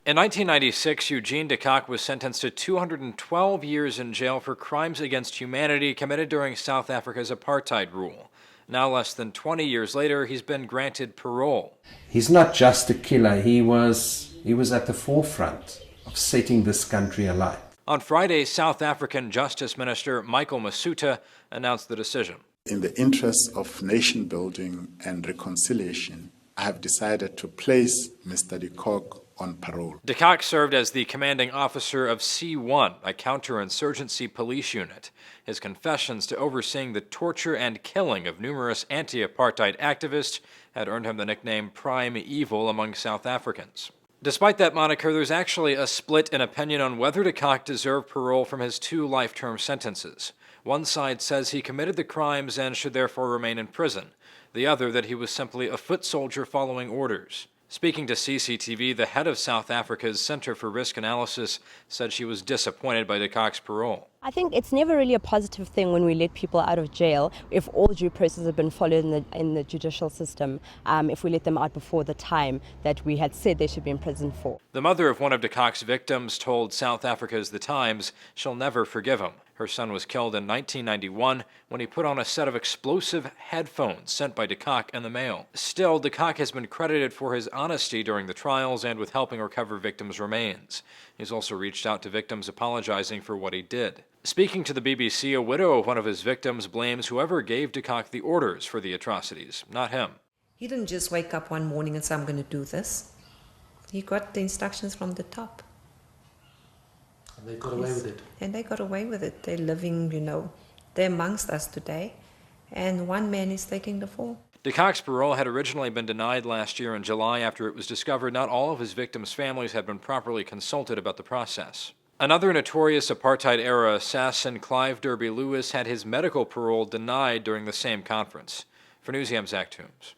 In 1996, Eugene De Kock was sentenced to 212 years in jail for crimes against humanity committed during South Africa's apartheid rule. Now, less than 20 years later, he's been granted parole. He's not just a killer, he was at the forefront of setting this country alight. On Friday, South African Justice Minister Michael Masuta announced the decision. In the interest of nation building and reconciliation, I have decided to place Mr. De Kock on parole. De Kock served as the commanding officer of C1, a counterinsurgency police unit. His confessions to overseeing the torture and killing of numerous anti-apartheid activists had earned him the nickname Prime Evil among South Africans. Despite that moniker, there's actually a split in opinion on whether De Kock deserved parole from his 2 life-term sentences. One side says he committed the crimes and should therefore remain in prison. The other that he was simply a foot soldier following orders. Speaking to CCTV, the head of South Africa's Center for Risk Analysis said she was disappointed by De Kock's parole. I think it's never really a positive thing when we let people out of jail if all due process have been followed in the judicial system, if we let them out before the time that we had said they should be in prison for. The mother of one of De Kock's victims told South Africa's The Times she'll never forgive him. Her son was killed in 1991 when he put on a set of explosive headphones sent by De Kock in the mail. Still, De Kock has been credited for his honesty during the trials and with helping recover victims' remains. He's also reached out to victims apologizing for what he did. Speaking to the BBC, a widow of one of his victims blames whoever gave De Kock the orders for the atrocities, not him. He didn't just wake up one morning and say, I'm going to do this. He got the instructions from the top. And they got away with it. And they got away with it. They're living, they're amongst us today. And one man is taking the fall. De Kock's parole had originally been denied last year in July after it was discovered not all of his victims' families had been properly consulted about the process. Another notorious Apartheid-era assassin, Clive Derby Lewis, had his medical parole denied during the same conference. For Newsiam's Zach Toombs.